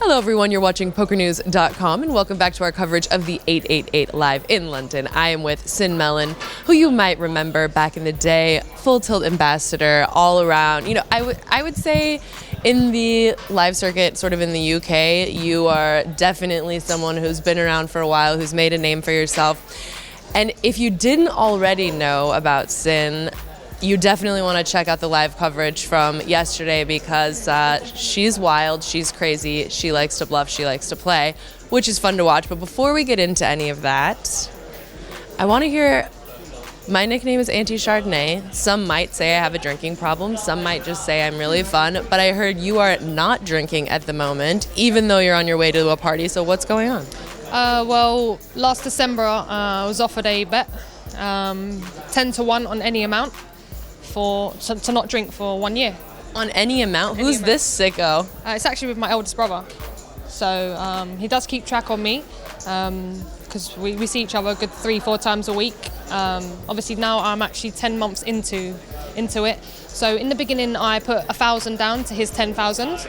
Hello everyone, you're watching PokerNews.com and welcome back to our coverage of the 888 Live in London. I am with Sin Melin, who you might remember back in the day, Full Tilt ambassador all around. You know, I would say in the live circuit, sort of in the UK, you are definitely someone who's been around for a while, who's made a name for yourself. And if you didn't already know about Sin, you definitely want to check out the live coverage from yesterday because she's wild, she's crazy, she likes to bluff, she likes to play, which is fun to watch. But before we get into any of that, I want to hear, my nickname is Auntie Chardonnay. Some might say I have a drinking problem, some might just say I'm really fun, but I heard you are not drinking at the moment, even though you're on your way to a party, so what's going on? Well, last December I was offered a bet, 10 to 1 on any amount, to not drink for 1 year. On any amount? Who's this sicko? It's actually with my eldest brother. So he does keep track on me because we see each other a good 3-4 times a week. Obviously now I'm actually 10 months into it. So in the beginning I put 1,000 down to his 10,000.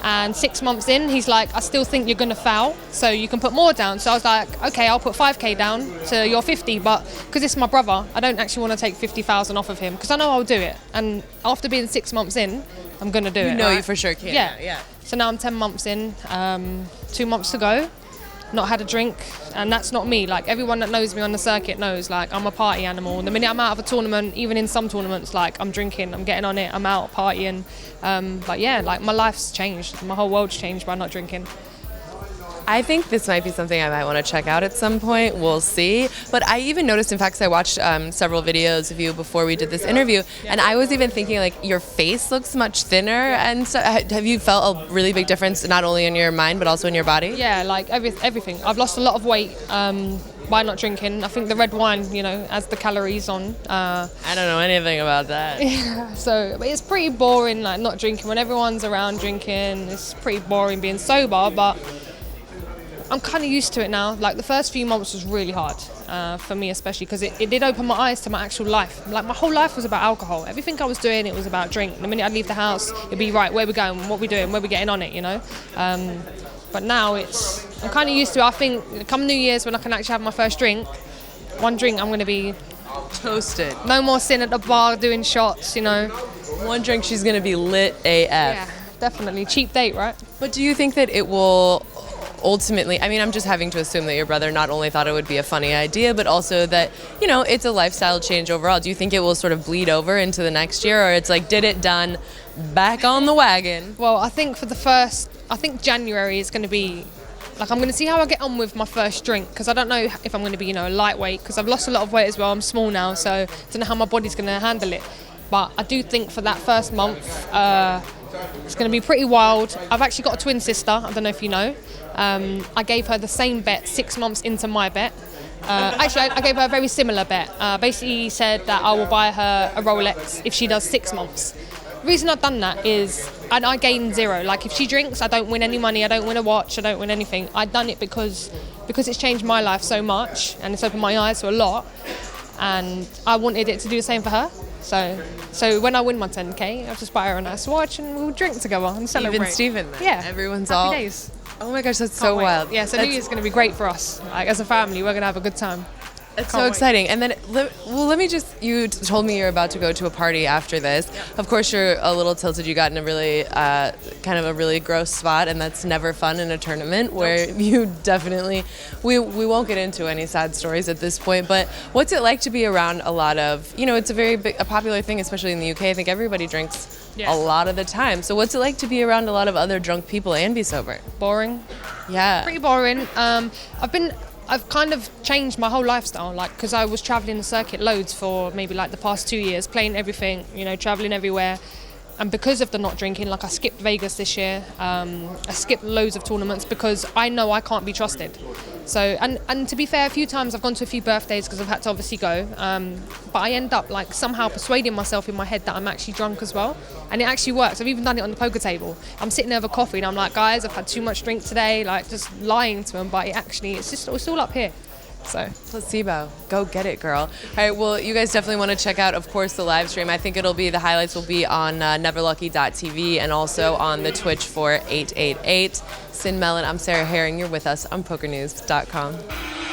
And 6 months in, he's like, I still think you're going to foul, so you can put more down. So I was like, okay, I'll put 5K down to your 50, but because it's my brother, I don't actually want to take 50,000 off of him, because I know I'll do it. And after being 6 months in, I'm going to do it. You know, right? you for sure can. Yeah. So now I'm 10 months in, 2 months to go, not had a drink, and that's not me. Like, everyone that knows me on the circuit knows, like, I'm a party animal. The minute I'm out of a tournament, even in some tournaments, like, I'm drinking, I'm getting on it, I'm out partying. But yeah, like, my life's changed. My whole world's changed by not drinking. I think this might be something I might want to check out at some point. We'll see. But I even noticed, in fact, I watched several videos of you before we did this interview, and I was even thinking, like, your face looks much thinner. And so, have you felt a really big difference, not only in your mind, but also in your body? Yeah, like everything. I've lost a lot of weight by not drinking. I think the red wine, you know, adds the calories on. I don't know anything about that. Yeah, so but it's pretty boring, like, not drinking. When everyone's around drinking, it's pretty boring being sober, but I'm kind of used to it now. Like, the first few months was really hard for me, especially because it did open my eyes to my actual life. Like, my whole life was about alcohol. Everything I was doing, it was about drink. The minute I'd leave the house, it'd be, right, where we going, what we doing, where we getting on it, you know? But now I'm kind of used to it. I think come New Year's, when I can actually have my first drink, one drink, I'm going to be toasted. No more Sin at the bar doing shots, you know? One drink, she's going to be lit AF. Yeah, definitely. Cheap date, right? But do you think that it will ultimately, I mean, I'm just having to assume that your brother not only thought it would be a funny idea, but also that, you know, it's a lifestyle change overall. Do you think it will sort of bleed over into the next year, or it's like, did it, done, back on the wagon? Well, I think I think January is going to be, like, I'm going to see how I get on with my first drink, because I don't know if I'm going to be, you know, lightweight, because I've lost a lot of weight as well. I'm small now, so I don't know how my body's going to handle it. But I do think for that first month, it's going to be pretty wild. I've actually got a twin sister, I don't know if you know. I gave her the same bet 6 months into my bet. Actually, I gave her a very similar bet. Basically said that I will buy her a Rolex if she does 6 months. The reason I've done that is I gain zero. Like, if she drinks, I don't win any money, I don't win a watch, I don't win anything. I've done it because it's changed my life so much, and it's opened my eyes to a lot, and I wanted it to do the same for her. So when I win my 10K, I'll just buy her a nice watch and we'll drink together and celebrate. Even Steven, then. Yeah. Everyone's Happy all... days. Oh my gosh, that's so wild. Yeah, so New Year's going to be great for us. Like, as a family, we're going to have a good time. It's so exciting. And then, let me just, you told me you're about to go to a party after this. Yep. Of course, you're a little tilted. You got in a really, kind of a really gross spot, and that's never fun in a tournament where you definitely, we won't get into any sad stories at this point, but what's it like to be around a lot of, you know, it's a popular thing, especially in the UK. I think everybody drinks a lot of the time. So what's it like to be around a lot of other drunk people and be sober? Boring. Yeah. Pretty boring. I've kind of changed my whole lifestyle, like, because I was traveling the circuit loads for maybe like the past 2 years, playing everything, you know, traveling everywhere. And because of the not drinking, like, I skipped Vegas this year. I skipped loads of tournaments because I know I can't be trusted. So, and to be fair, a few times I've gone to a few birthdays because I've had to obviously go. But I end up, like, somehow persuading myself in my head that I'm actually drunk as well. And it actually works. I've even done it on the poker table. I'm sitting there with a coffee and I'm like, guys, I've had too much drink today, like, just lying to them. But it's all up here. So Placebo. Go get it, girl. All right, well, you guys definitely want to check out, of course, the live stream. I think the highlights will be on neverlucky.tv and also on the Twitch for 888. Sin Melin, I'm Sarah Herring. You're with us on pokernews.com.